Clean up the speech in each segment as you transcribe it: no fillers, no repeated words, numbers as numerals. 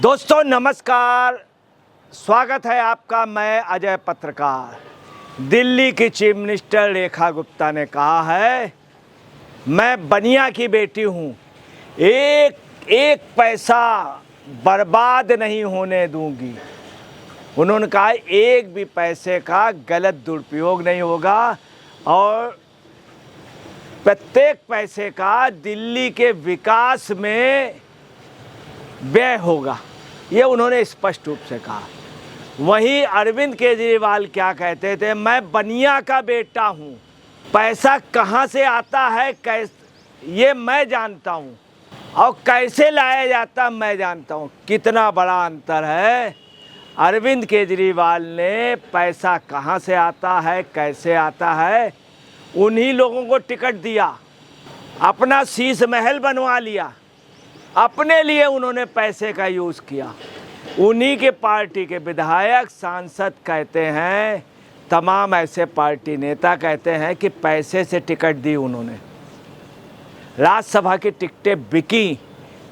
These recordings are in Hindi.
दोस्तों नमस्कार, स्वागत है आपका। मैं अजय पत्रकार। दिल्ली की चीफ मिनिस्टर रेखा गुप्ता ने कहा है, मैं बनिया की बेटी हूँ, एक पैसा बर्बाद नहीं होने दूंगी। उन्होंने कहा एक भी पैसे का गलत दुरुपयोग नहीं होगा और प्रत्येक पैसे का दिल्ली के विकास में व्यय होगा, ये उन्होंने स्पष्ट रूप से कहा। वहीं अरविंद केजरीवाल क्या कहते थे, मैं बनिया का बेटा हूँ, पैसा कहाँ से आता है ये मैं जानता हूँ और कैसे लाया जाता मैं जानता हूँ। कितना बड़ा अंतर है। अरविंद केजरीवाल ने पैसा कहाँ से आता है, कैसे आता है, उन्हीं लोगों को टिकट दिया, अपना शीश महल बनवा लिया, अपने लिए उन्होंने पैसे का यूज़ किया। उन्हीं के पार्टी के विधायक सांसद कहते हैं, तमाम ऐसे पार्टी नेता कहते हैं कि पैसे से टिकट दी उन्होंने। राज्यसभा की टिकटें बिकी,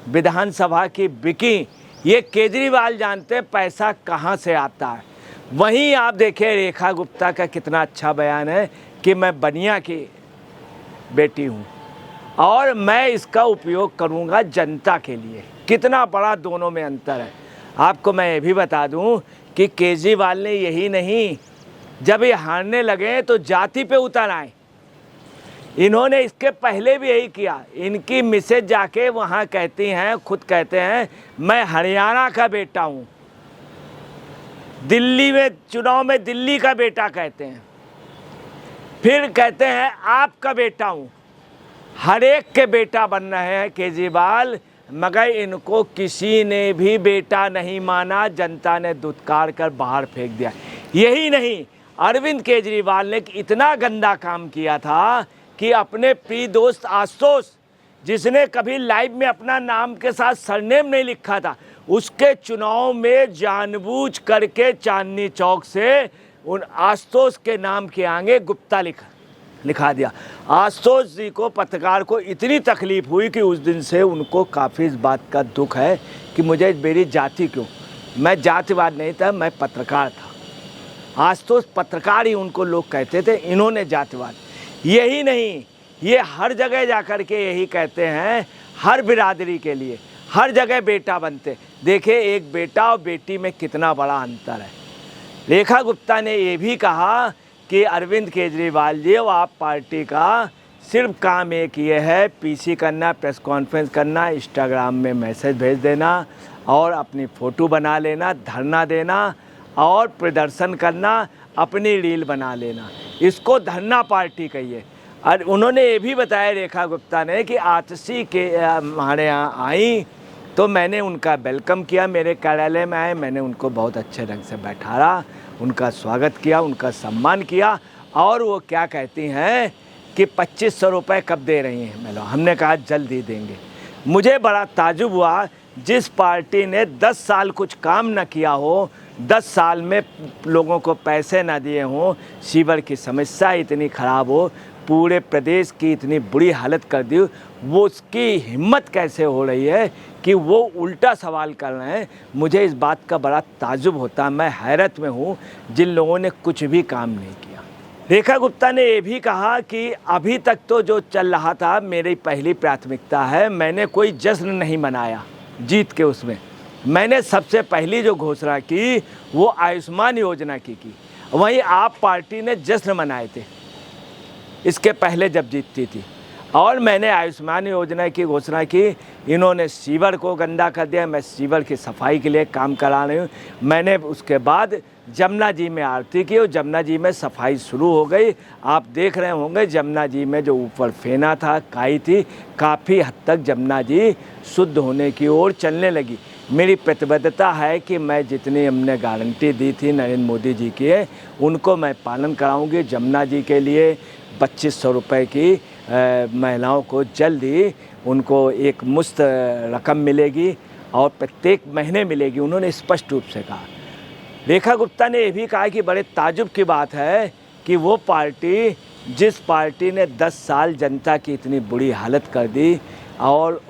विधानसभा की बिकी। ये केजरीवाल जानते हैं पैसा कहाँ से आता है। वहीं आप देखिए रेखा गुप्ता का कितना अच्छा बयान है कि मैं बनिया की बेटी हूँ और मैं इसका उपयोग करूंगा जनता के लिए। कितना बड़ा दोनों में अंतर है। आपको मैं ये भी बता दूं कि केजरीवाल ने यही नहीं, जब ये हारने लगे तो जाति पे उतर आए। इन्होंने इसके पहले भी यही किया। इनकी मिसेज जाके वहाँ कहती हैं, खुद कहते हैं, मैं हरियाणा का बेटा हूँ। दिल्ली में चुनाव में दिल्ली का बेटा कहते हैं, फिर कहते हैं आपका बेटा हूँ। हर एक के बेटा बन रहे हैं केजरीवाल, मगर इनको किसी ने भी बेटा नहीं माना। जनता ने दुत्कार कर बाहर फेंक दिया। यही नहीं, अरविंद केजरीवाल ने इतना गंदा काम किया था कि अपने प्रिय दोस्त आशुतोष, जिसने कभी लाइव में अपना नाम के साथ सरनेम नहीं लिखा था, उसके चुनाव में जानबूझ करके चांदनी चौक से उन आशुतोष के नाम के आगे गुप्ता लिखा दिया। आशुतोष जी को, पत्रकार को इतनी तकलीफ हुई कि उस दिन से उनको काफ़ी इस बात का दुख है कि मुझे मेरी जाति क्यों। मैं जातिवाद नहीं था, मैं पत्रकार था। आशुतोष पत्रकार ही उनको लोग कहते थे, इन्होंने जातिवाद। यही नहीं, ये हर जगह जाकर के यही कहते हैं, हर बिरादरी के लिए हर जगह बेटा बनते। देखिए एक बेटा और बेटी में कितना बड़ा अंतर है। रेखा गुप्ता ने ये भी कहा कि अरविंद केजरीवाल जी और आप पार्टी का सिर्फ काम एक ये है, पीसी करना, प्रेस कॉन्फ्रेंस करना, इंस्टाग्राम में मैसेज भेज देना और अपनी फ़ोटो बना लेना, धरना देना और प्रदर्शन करना, अपनी रील बना लेना। इसको धरना पार्टी कहिए। और उन्होंने ये भी बताया रेखा गुप्ता ने कि आतिशी के हमारे यहाँ आई तो मैंने उनका वेलकम किया, मेरे कार्यालय में आए, मैंने उनको बहुत अच्छे ढंग से बैठाया, उनका स्वागत किया, उनका सम्मान किया। और वो क्या कहती हैं कि 2500 रुपये कब दे रही हैं मैडम। हमने कहा जल्द ही देंगे। मुझे बड़ा ताजुब हुआ, जिस पार्टी ने 10 साल कुछ काम न किया हो, 10 साल में लोगों को पैसे ना दिए हों, सीवर की समस्या इतनी ख़राब हो, पूरे प्रदेश की इतनी बुरी हालत कर दी, वो उसकी हिम्मत कैसे हो रही है कि वो उल्टा सवाल कर रहे हैं। मुझे इस बात का बड़ा ताजुब होता है। मैं हैरत में हूँ जिन लोगों ने कुछ भी काम नहीं किया। रेखा गुप्ता ने ये भी कहा कि अभी तक तो जो चल रहा था मेरी पहली प्राथमिकता है, मैंने कोई जश्न नहीं मनाया जीत के। उसमें मैंने सबसे पहली जो घोषणा की वो आयुष्मान योजना की। वहीं आप पार्टी ने जश्न मनाए थे इसके पहले जब जीतती थी, और मैंने आयुष्मान योजना की घोषणा की। इन्होंने सीवर को गंदा कर दिया, मैं सीवर की सफाई के लिए काम करा रही हूँ। मैंने उसके बाद जमुना जी में आरती की और जमुना जी में सफाई शुरू हो गई। आप देख रहे होंगे जमुना जी में जो ऊपर फेना था, काई थी, काफ़ी हद तक जमुना जी शुद्ध होने की ओर चलने लगी। मेरी प्रतिबद्धता है कि मैं जितनी हमने गारंटी दी थी नरेंद्र मोदी जी की, उनको मैं पालन कराऊंगी। जमुना जी के लिए 2500 रुपये की महिलाओं को जल्द ही उनको एक मुश्त रकम मिलेगी और प्रत्येक महीने मिलेगी, उन्होंने स्पष्ट रूप से कहा। रेखा गुप्ता ने यह भी कहा कि बड़े ताजुब की बात है कि वो पार्टी, जिस पार्टी ने 10 साल जनता की इतनी बुरी हालत कर दी और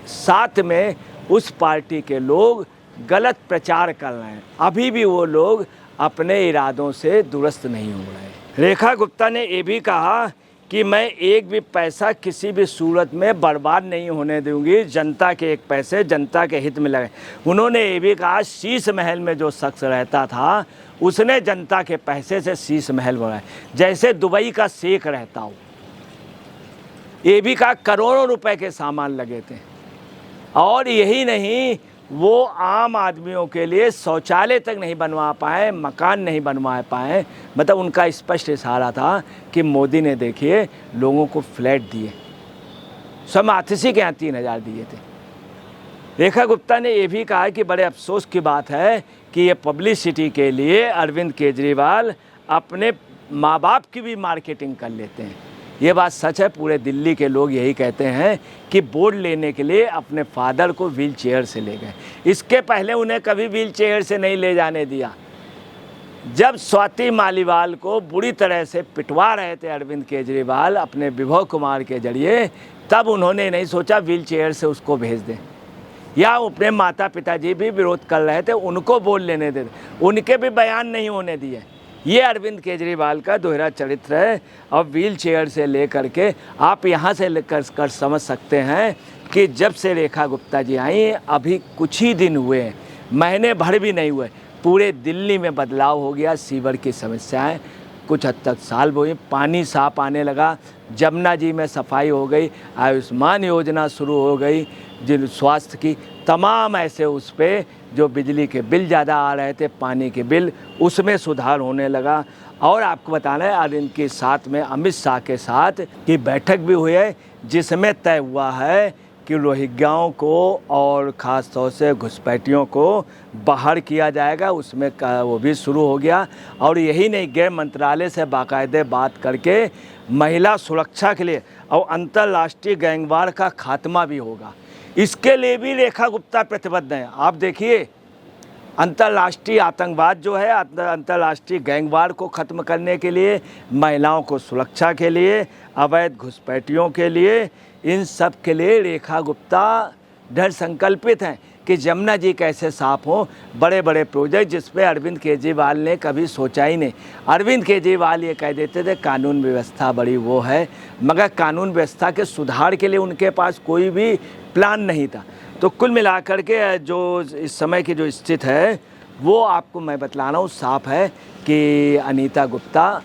साथ में उस पार्टी के लोग गलत प्रचार कर रहे हैं। अभी भी वो लोग अपने इरादों से दुरुस्त नहीं हो रहे। रेखा गुप्ता ने ये भी कहा कि मैं एक भी पैसा किसी भी सूरत में बर्बाद नहीं होने दूंगी, जनता के एक पैसे जनता के हित में लगे। उन्होंने ये भी कहा शीश महल में जो शख्स रहता था उसने जनता के पैसे से शीश महल बनाया, जैसे दुबई का शेख रहता हो। ये भी कहा करोड़ों रुपए के सामान लगे थे। और यही नहीं, वो आम आदमियों के लिए शौचालय तक नहीं बनवा पाए, मकान नहीं बनवा पाए। मतलब उनका स्पष्ट इशारा था कि मोदी ने देखिए लोगों को फ्लैट दिए, सब आतिशी के यहाँ 3,000 दिए थे। रेखा गुप्ता ने यह भी कहा कि बड़े अफसोस की बात है कि ये पब्लिसिटी के लिए अरविंद केजरीवाल अपने माँ बाप की भी मार्केटिंग कर लेते हैं। ये बात सच है, पूरे दिल्ली के लोग यही कहते हैं कि वोट लेने के लिए अपने फादर को व्हील चेयर से ले गए। इसके पहले उन्हें कभी व्हील चेयर से नहीं ले जाने दिया। जब स्वाति मालीवाल को बुरी तरह से पिटवा रहे थे अरविंद केजरीवाल अपने विभव कुमार के जरिए, तब उन्होंने नहीं सोचा व्हील चेयर से उसको भेज दें। या अपने माता पिताजी भी विरोध कर रहे थे, उनको बोल लेने दे, उनके भी बयान नहीं होने दिए। ये अरविंद केजरीवाल का दोहरा चरित्र है। अब व्हील चेयर से लेकर के आप यहाँ से लेकर समझ सकते हैं कि जब से रेखा गुप्ता जी आई अभी कुछ ही दिन हुए, महीने भर भी नहीं हुए, पूरे दिल्ली में बदलाव हो गया। सीवर की समस्याएं कुछ हद तक सॉल्व हुई, पानी साफ आने लगा, जमुना जी में सफाई हो गई, आयुष्मान योजना शुरू हो गई, जिन स्वास्थ्य की तमाम ऐसे उस पर जो बिजली के बिल ज़्यादा आ रहे थे, पानी के बिल, उसमें सुधार होने लगा। और आपको बताना है और इनके साथ में अमित शाह के साथ की बैठक भी हुई है, जिसमें तय हुआ है कि रोहिंग्याओं को और ख़ास तौर से घुसपैठियों को बाहर किया जाएगा। उसमें वो भी शुरू हो गया। और यही नहीं, गृह मंत्रालय से बाकायदे बात करके महिला सुरक्षा के लिए और अंतर्राष्ट्रीय गैंगवार का खात्मा भी होगा। इसके लिए भी रेखा गुप्ता प्रतिबद्ध हैं। आप देखिए, अंतर्राष्ट्रीय आतंकवाद जो है, अंतर्राष्ट्रीय गैंगवार को ख़त्म करने के लिए, महिलाओं को सुरक्षा के लिए, अवैध घुसपैठियों के लिए, इन सब के लिए रेखा गुप्ता दृढ़ संकल्पित हैं कि जमुना जी कैसे साफ हो। बड़े बड़े प्रोजेक्ट जिस पे अरविंद केजरीवाल ने कभी सोचा ही नहीं। अरविंद केजरीवाल ये कह देते थे कानून व्यवस्था बड़ी वो है, मगर कानून व्यवस्था के सुधार के लिए उनके पास कोई भी प्लान नहीं था। तो कुल मिलाकर के जो इस समय की जो स्थिति है वो आपको मैं बतला रहा हूँ, साफ है कि अनीता गुप्ता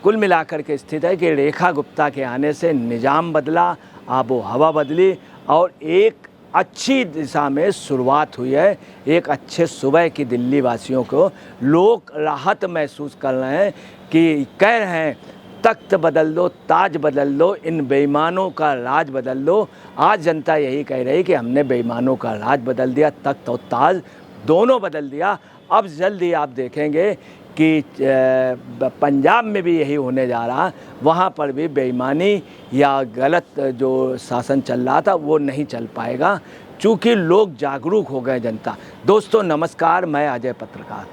कुल मिलाकर के स्थिति है कि रेखा गुप्ता के आने से निज़ाम बदला, आबो हवा बदली और एक अच्छी दिशा में शुरुआत हुई है। एक अच्छे सुबह की दिल्ली वासियों को लोग राहत महसूस कर रहे हैं कि कह रहे हैं तख्त बदल दो, ताज बदल दो, इन बेईमानों का राज बदल दो। आज जनता यही कह रही है कि हमने बेईमानों का राज बदल दिया, तख्त और ताज दोनों बदल दिया। अब जल्दी आप देखेंगे कि पंजाब में भी यही होने जा रहा, वहाँ पर भी बेईमानी या गलत जो शासन चल रहा था वो नहीं चल पाएगा, चूँकि लोग जागरूक हो गए जनता। दोस्तों नमस्कार, मैं अजय पत्रकार।